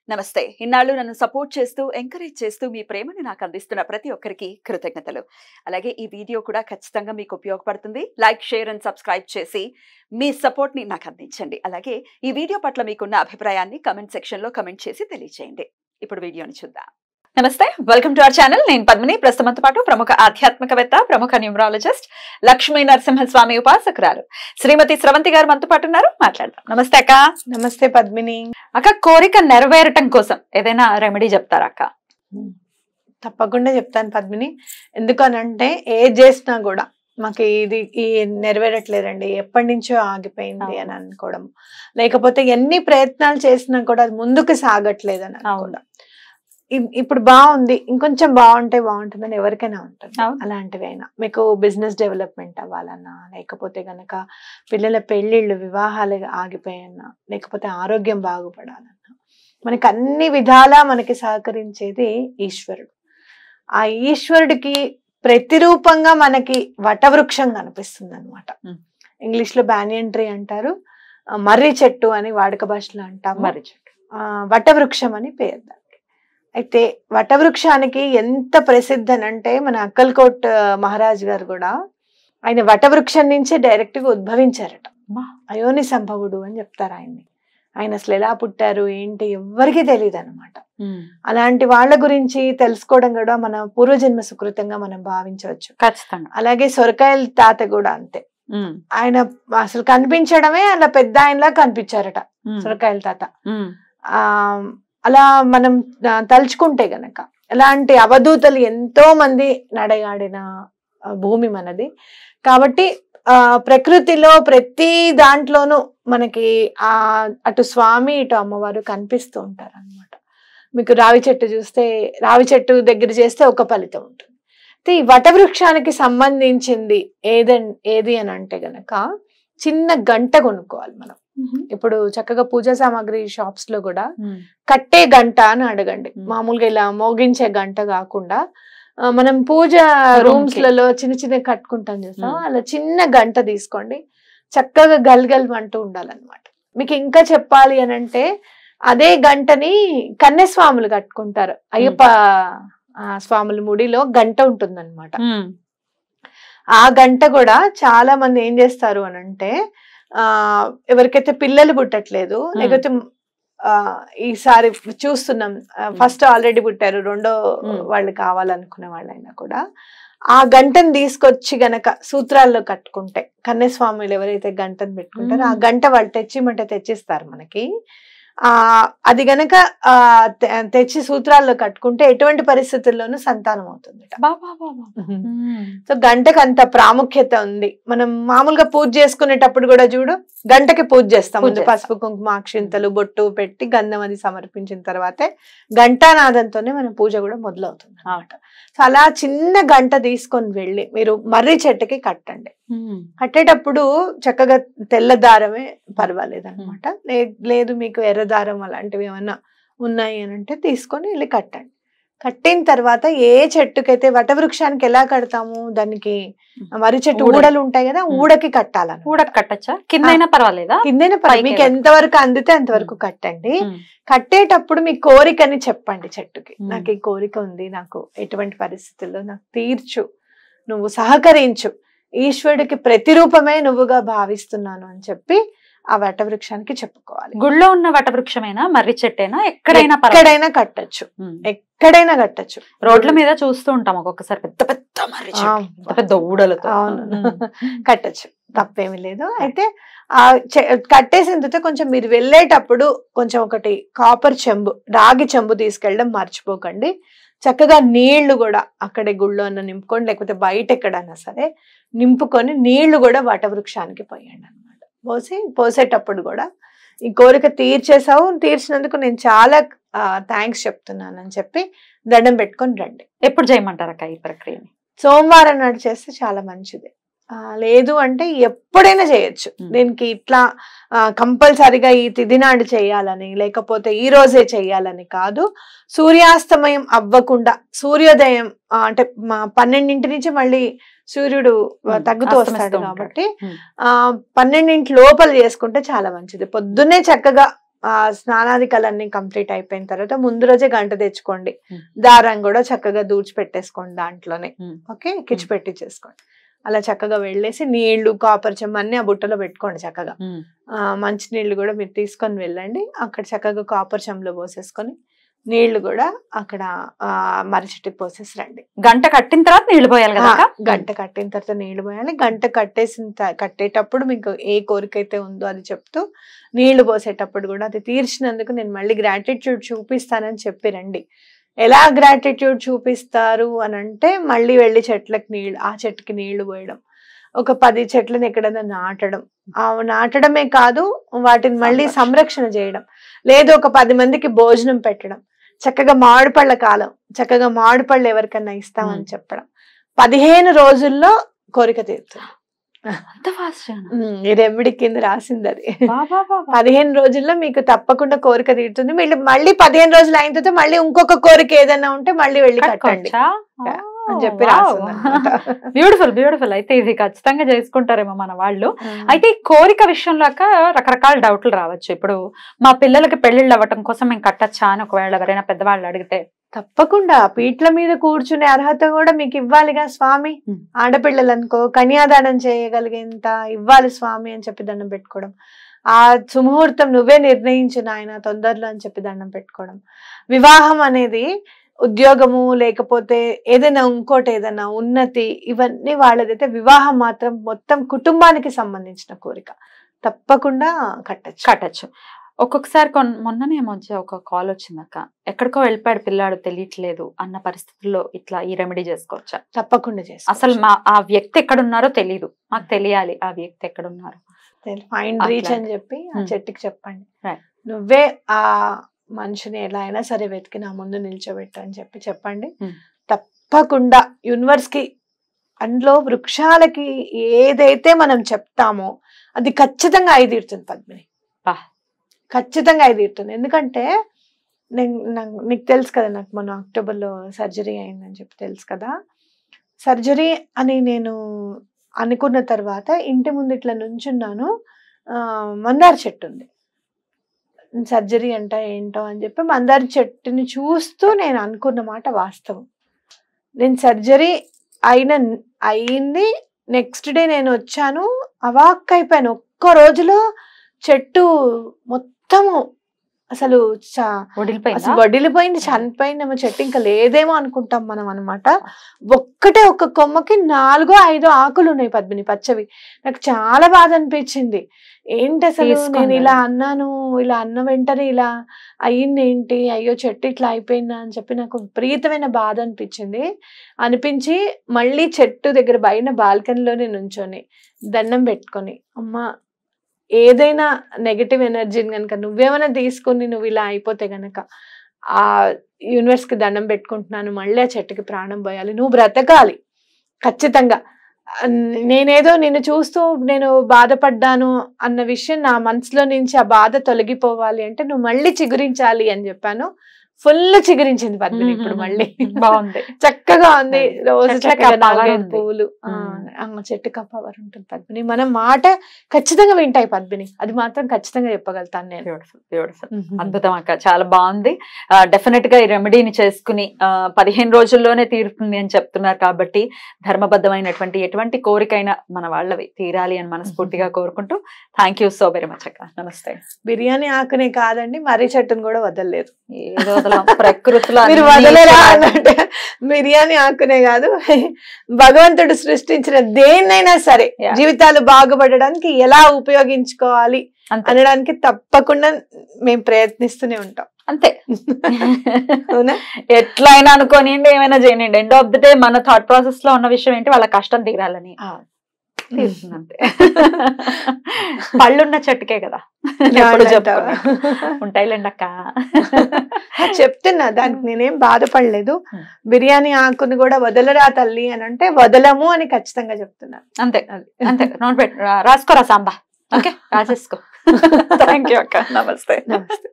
నమస్తే. ఇన్నాళ్ళు నన్ను సపోర్ట్ చేస్తూ, ఎంకరేజ్ చేస్తూ మీ ప్రేమని నాకు అందిస్తున్న ప్రతి ఒక్కరికి కృతజ్ఞతలు. అలాగే ఈ వీడియో కూడా ఖచ్చితంగా మీకు ఉపయోగపడుతుంది. లైక్, షేర్ అండ్ సబ్స్క్రైబ్ చేసి మీ సపోర్ట్‌ని నాకు అందించండి. అలాగే ఈ వీడియో పట్ల మీకున్న అభిప్రాయాన్ని కామెంట్ సెక్షన్‌లో కామెంట్ చేసి తెలియజేయండి. ఇప్పుడు వీడియోని చూద్దాం. నమస్తే, వెల్కమ్ టు అవర్ ఛానల్. నేను పద్మిని. ప్రస్తుతంతో పాటు ప్రముఖ ఆధ్యాత్మికవేత్త, ప్రముఖ న్యూమరాలజిస్ట్, లక్ష్మీ నరసింహస్వామి ఉపాసకురాలు శ్రీమతి స్రవంతి గారు మనతో పాటు ఉన్నారు. మాట్లాడదాం. నమస్తే అక్క. నమస్తే పద్మిని. అక్క, కోరిక నెరవేరటం కోసం ఏదైనా రెమెడీ చెప్తారా అక్క? తప్పకుండా చెప్తాను పద్మిని. ఎందుకనంటే ఏది చేసినా కూడా మాకు ఈ నెరవేరట్లేదండి, ఎప్పటి నుంచో ఆగిపోయింది అని అనుకోవడం, లేకపోతే ఎన్ని ప్రయత్నాలు చేసినా కూడా అది ముందుకు సాగట్లేదు అని అనుకోవడం. ఇప్పుడు బాగుంది, ఇంకొంచెం బాగుంటుందని ఎవరికైనా ఉంటుంది. అలాంటివి అయినా మీకు బిజినెస్ డెవలప్మెంట్ అవ్వాలన్నా, లేకపోతే గనక పిల్లల పెళ్లిళ్ళు, వివాహాలు ఆగిపోయన్నా, లేకపోతే ఆరోగ్యం బాగుపడాలన్నా, మనకి అన్ని విధాలా మనకి సహకరించేది ఈశ్వరుడు. ఆ ఈశ్వరుడికి ప్రతిరూపంగా మనకి వటవృక్షం కనిపిస్తుంది అనమాట. ఇంగ్లీష్ లో బ్యానియన్ ట్రీ అంటారు, మర్రి చెట్టు అని వాడుక భాషలో అంటాం. మర్రి చెట్టు, వటవృక్షం అని పేరు. అయితే వటవృక్షానికి ఎంత ప్రసిద్ధి అంటే మన అక్కల్కోట్ మహారాజ్ గారు కూడా ఆయన వటవృక్షం నుంచే డైరెక్ట్ గా ఉద్భవించారట. అయోని సంభవుడు అని చెప్తారు ఆయన్ని. ఆయన అసలు ఎలా పుట్టారు ఏంటి ఎవ్వరికీ తెలియదు అనమాట. అలాంటి వాళ్ళ గురించి తెలుసుకోవడం కూడా మన పూర్వజన్మ సుకృతంగా మనం భావించవచ్చు. ఖచ్చితంగా. అలాగే సొరకాయల తాత కూడా అంతే. ఆయన అసలు కనిపించడమే అలా పెద్ద ఆయనలా కనిపించారట సొరకాయల తాత. అలా మనం తలుచుకుంటే గనక అలాంటి అవధూతలు ఎంతో మంది నడయాడిన భూమి మనది. కాబట్టి ప్రకృతిలో ప్రతి దాంట్లోనూ మనకి అటు స్వామి ఇటు అమ్మవారు కనిపిస్తూ ఉంటారు అనమాట. మీకు రావి చెట్టు చూస్తే, రావి చెట్టు దగ్గర చేస్తే ఒక ఫలితం ఉంటుంది. అయితే ఈ వటవృక్షానికి సంబంధించింది ఏది అని అంటే గనక చిన్న గంట కొనుక్కోవాలి మనం. ఇప్పుడు చక్కగా పూజా సామాగ్రి షాప్స్ లో కూడా కట్టే గంట అని అడగండి. మామూలుగా ఇలా మోగించే గంట కాకుండా మనం పూజ రూమ్స్ లలో చిన్న చిన్న కట్టుకుంటాం చేస్తాం, అలా చిన్న గంట తీసుకోండి. చక్కగా గల్గల్ అంటూ ఉండాలన్నమాట. మీకు ఇంకా చెప్పాలి అని అంటే అదే గంటని కన్యస్వాములు కట్టుకుంటారు. అయ్యప్ప స్వాముల ముడిలో గంట ఉంటుందన్నమాట. ఆ గంట కూడా చాలా మంది ఏం చేస్తారు అని అంటే ఎవరికైతే పిల్లలు పుట్టట్లేదు, లేకపోతే ఈసారి చూస్తున్నాం ఫస్ట్ ఆల్రెడీ పుట్టారు, రెండో వాళ్ళు కావాలనుకునే వాళ్ళైనా కూడా ఆ గంటను తీసుకొచ్చి గనక సూత్రాల్లో కట్టుకుంటే, కన్యస్వాములు ఎవరైతే గంటను పెట్టుకుంటారో ఆ గంట వాళ్ళు తెచ్చిమంటే తెచ్చిస్తారు మనకి. అది గనక తెచ్చి సూత్రాల్లో కట్టుకుంటే ఎటువంటి పరిస్థితుల్లోనూ సంతానం అవుతుంది. సో గంటకు అంత ప్రాముఖ్యత ఉంది. మనం మామూలుగా పూజ చేసుకునేటప్పుడు కూడా చూడు, గంటకి పూజ చేస్తాం. ముందు పసుపు కుంకుమ అక్షింతలు బొట్టు పెట్టి గంధం అది సమర్పించిన తర్వాతే ఘంటానాదంతోనే మన పూజ కూడా మొదలవుతుంది అన్నమాట. సో అలా చిన్న గంట తీసుకొని వెళ్ళి మీరు మర్రి చెట్టుకి కట్టండి. కట్టేటప్పుడు చక్కగా తెల్ల దారమే పర్వాలేదు అనమాట. లేదు మీకు ఎర్ర దారం అలాంటివి ఏమన్నా ఉన్నాయి అని అంటే తీసుకొని వెళ్ళి కట్టండి. కట్టిన తర్వాత ఏ చెట్టుకైతే వటవృక్షానికి ఎలా కడతాము, దానికి మర్రి చెట్టు ఊడలు ఉంటాయి కదా, ఊడకి కట్టాలని. ఊడకి కట్టచ్చా? కిందైనా పర్వాలేదా? కిందైనా పర్వాలేదు, మీకు ఎంతవరకు అందితే అంతవరకు కట్టండి. కట్టేటప్పుడు మీ కోరికని చెప్పండి చెట్టుకి. నాకు ఈ కోరిక ఉంది, నాకు ఎటువంటి పరిస్థితుల్లో నాకు తీర్చు, నువ్వు సహకరించు, ఈశ్వరుడికి ప్రతిరూపమే నువ్వుగా భావిస్తున్నాను అని చెప్పి ఆ వటవృక్షానికి చెప్పుకోవాలి. గుళ్ళో ఉన్న వటవృక్షమైనా మర్రి చెట్టైనా ఎక్కడైనా కట్టచ్చు, ఎక్కడైనా కట్టచ్చు. రోడ్ల మీద చూస్తూ ఉంటాం ఒక్కొక్కసారి పెద్ద పెద్ద మర్రి చెట్టు, పెద్ద ఊడలతో. కట్టచ్చు, తప్పేమీ లేదు. అయితే ఆ కట్టేసిన తర్వాత కొంచెం మీరు వెళ్ళేటప్పుడు కొంచెం ఒకటి కాపర్ చెంబు, రాగి చెంబు తీసుకెళ్ళడం మర్చిపోకండి. చక్కగా నీళ్లు కూడా అక్కడే గుళ్ళో నింపుకోండి, లేకపోతే బయట ఎక్కడైనా సరే నింపుకొని నీళ్లు కూడా వటవృక్షానికి పోయండి అనమాట. పోసేటప్పుడు కూడా ఈ కోరిక తీర్చేసావు, తీర్చినందుకు నేను చాలా థ్యాంక్స్ చెప్తున్నాను అని చెప్పి దండం పెట్టుకొని రండి. ఎప్పుడు చేయమంటారు అక్క ఈ ప్రక్రియని? సోమవారం నాడు చేస్తే చాలా మంచిది. లేదు అంటే ఎప్పుడైనా చేయొచ్చు. దీనికి ఇట్లా కంపల్సరిగా ఈ తిథి నాడు చేయాలని, లేకపోతే ఈ రోజే చెయ్యాలని కాదు. సూర్యాస్తమయం అవ్వకుండా, సూర్యోదయం అంటే 12 నుంచి మళ్ళీ సూర్యుడు తగ్గుతూ వస్తాడు కాబట్టి 12 లోపల చేసుకుంటే చాలా మంచిది. పొద్దున్నే చక్కగా ఆ స్నానాదికలన్నీ కంప్లీట్ అయిపోయిన తర్వాత ముందు రోజే గంట తెచ్చుకోండి, దారం కూడా చక్కగా దూడ్చి పెట్టేసుకోండి దాంట్లోనే. ఓకే, కిచ్చి పెట్టి చేసుకోండి. అలా చక్కగా వెళ్ళేసి నీళ్లు కాపర్ చెమ్మ అన్ని ఆ బుట్టలో పెట్టుకోండి చక్కగా. మంచి నీళ్లు కూడా మీరు తీసుకొని వెళ్ళండి. అక్కడ చక్కగా కాపర్ చెమ్మలో పోసేసుకొని నీళ్లు కూడా అక్కడ మర్రి చెట్టుకి పోసేసి రండి. గంట కట్టిన తర్వాత నీళ్లు పోయాలి కదా? గంట కట్టిన తర్వాత నీళ్లు పోయాలి. గంట కట్టేటప్పుడు మీకు ఏ కోరిక అయితే ఉందో అది చెప్తూ నీళ్లు పోసేటప్పుడు కూడా అది తీర్చినందుకు నేను మళ్ళీ గ్రాటిట్యూడ్ చూపిస్తానని చెప్పి రండి. ఎలా గ్రాటిట్యూడ్ చూపిస్తారు అని అంటే మళ్ళీ వెళ్ళి ఆ చెట్టుకి నీళ్లు పోయడం, ఒక 10 చెట్లను ఎక్కడైనా నాటడం, నాటడమే కాదు వాటిని మళ్ళీ సంరక్షణ చేయడం, లేదు ఒక 10 మందికి భోజనం పెట్టడం, చక్కగా మామిడిపళ్ళ కాలం, చక్కగా మామిడిపళ్ళు ఎవరికన్నా ఇస్తామని చెప్పడం. 15 రోజుల్లో కోరిక తీరుతుంది. రెమెడీ కింద రాసింది అది. 15 రోజుల్లో మీకు తప్పకుండా కోరిక తీరుతుంది. మళ్ళీ 15 రోజులు అయిన తర్వాత మళ్ళీ ఇంకొక కోరిక ఏదైనా ఉంటే మళ్ళీ వెళ్ళి కట్టండి అని చెప్పి రాసింది. Beautiful beautiful. అయితే ఇది ఖచ్చితంగా చేసుకుంటారేమో మన వాళ్ళు. అయితే ఈ కోరిక విషయంలో రకరకాల డౌట్లు రావచ్చు. ఇప్పుడు మా పిల్లలకి పెళ్లిళ్ళు అవ్వటం కోసం మేము కట్టచ్చా అని ఒకవేళ ఎవరైనా పెద్దవాళ్ళు అడిగితే, తప్పకుండా పీట్ల మీద కూర్చునే అర్హత కూడా మీకు ఇవ్వాలిగా స్వామి. ఆడపిల్లలు అనుకో కన్యాదానం చేయగలిగేంత ఇవ్వాలి స్వామి అని చెప్పి దండం పెట్టుకోవడం. ఆ సుముహూర్తం నువ్వే నిర్ణయించు నాయన తొందరలో అని చెప్పి దండం పెట్టుకోవడం. వివాహం అనేది ఉద్యోగము లేకపోతే ఏదైనా ఇంకోటి ఏదైనా ఉన్నతి ఇవన్నీ వాళ్ళదైతే, వివాహం మాత్రం మొత్తం కుటుంబానికి సంబంధించిన కోరిక. తప్పకుండా కట్టచ్చు. ఒక్కొక్కసారి మొన్ననే మధ్య ఒక కాల్ వచ్చిందక్క, ఎక్కడికో వెళ్ళిపోయాడు పిల్లాడు తెలియట్లేదు అన్న పరిస్థితుల్లో ఇట్లా ఈ రెమెడీ చేసుకోవచ్చా? తప్పకుండా చేసుకోవచ్చు. అసలు ఆ వ్యక్తి ఎక్కడున్నారో తెలియదు, మాకు తెలియాలి ఆ వ్యక్తి ఎక్కడున్నారు. ఫైండ్ రీచ్ అని చెప్పి ఆ చెట్టుకి చెప్పండి. నువ్వే ఆ మనిషిని ఎలా అయినా సరే వెతికి నా ముందు నిల్చోబెట్టు అని చెప్పండి. తప్పకుండా యూనివర్స్ కి, అందులో వృక్షాలకి ఏదైతే మనం చెప్తామో అది ఖచ్చితంగా అయితీరుతుంది పద్మిని, ఖచ్చితంగా అయితీరుతుంది. ఎందుకంటే నీకు తెలుసు కదా, నాకు మొన్న అక్టోబర్లో సర్జరీ అయిందని చెప్పి తెలుసు కదా. సర్జరీ అని నేను అనుకున్న తర్వాత ఇంటి ముందు ఇట్లా నుంచున్నాను, మందార చెట్టు ఉంది. సర్జరీ అంట ఏంటో అని చెప్పి మందార చెట్టుని చూస్తూ నేను అనుకున్న మాట వాస్తవం. నేను సర్జరీ అయింది, నెక్స్ట్ డే నేను వచ్చాను, అవాక్ అయిపోయాను. ఒక్క రోజులో చెట్టు మొత్తము అసలు వడిలిపోయింది, చనిపోయిందేమో చెట్టు, ఇంకా లేదేమో అనుకుంటాం మనం అనమాట. ఒక్క కొమ్మకి 4-5 ఆకులు ఉన్నాయి పద్మిని, పచ్చవి. నాకు చాలా బాధ అనిపించింది. ఏంటి అసలు నేను ఇలా అన్నాను, ఇలా అన్న వెంటనే ఇలా అయ్యింది ఏంటి, అయ్యో చెట్టు ఇట్లా అయిపోయిందా అని చెప్పి నాకు విపరీతమైన బాధ అనిపించి మళ్ళీ చెట్టు దగ్గర బయట బాల్కనీలోనే నుంచొని దండం పెట్టుకొని, అమ్మా ఏదైనా నెగటివ్ ఎనర్జీని కనుక నువ్వేమైనా తీసుకుని నువ్వు ఇలా అయిపోతే గనక ఆ యూనివర్స్ కి దండం పెట్టుకుంటున్నాను, మళ్ళీ ఆ చెట్టుకి ప్రాణం పోయాలి, నువ్వు బ్రతకాలి ఖచ్చితంగా. నేనేదో నిన్ను చూస్తూ నేను బాధపడ్డాను అన్న విషయం నా మనసులో నుంచి ఆ బాధ తొలగిపోవాలి అంటే నువ్వు మళ్ళీ చిగురించాలి అని చెప్పాను. ఫుల్ చిగురించింది పద్మిని, ఇప్పుడు మళ్ళీ బాగుంది, చక్కగా ఉంది. రోజు చక్కగా పువ్వులు, చెట్టుకి పవర్ ఉంటుంది పద్మిని. మనం మాట ఖచ్చితంగా వింటాయి పద్మిని, అది మాత్రం ఖచ్చితంగా చెప్పగలుగుతాను నేను. బ్యూటిఫుల్, అద్భుతం అక్క, చాలా బాగుంది. డెఫినెట్ గా ఈ రెమెడీని చేసుకుని 15 రోజుల్లోనే తీరుతుంది అని చెప్తున్నారు కాబట్టి ధర్మబద్ధమైనటువంటి ఎటువంటి కోరికైనా మన వాళ్ళవి తీరాలి అని మనస్ఫూర్తిగా కోరుకుంటూ thank you so very much అక్క. నమస్తే. బిర్యానీ ఆకునే కాదండి, మర్రి చెట్టును కూడా వదలలేదు. ప్రకృతిలో మీరు వదలరా అన్నట్టు బిర్యానీ ఆకునే కాదు, భగవంతుడు సృష్టించిన దేన్నైనా సరే జీవితాలు బాగుపడడానికి ఎలా ఉపయోగించుకోవాలి అనడానికి తప్పకుండా మేము ప్రయత్నిస్తూనే ఉంటాం. అంతే, ఎట్లయినా అనుకోనియండి, ఏమైనా చేయండి, ఎండ్ ఆఫ్ ది డే మన థాట్ ప్రాసెస్ లో ఉన్న విషయం ఏంటి, వాళ్ళ కష్టం తీరాలని. అంతే, పళ్ళున్న చెట్టుకే కదా ఉంటాయిలేండి అక్క. చెప్తున్నా, దానికి నేనేం బాధపడలేదు. బిర్యానీ ఆకుని కూడా వదలరా తల్లి అని అంటే వదలము అని ఖచ్చితంగా చెప్తున్నాను. అంతే అంతే, నోట్ పెట్టు, రాసుకోరా సాంబా. ఓకే, రాసేసుకో. థ్యాంక్ యూ అక్క. నమస్తే. నమస్తే.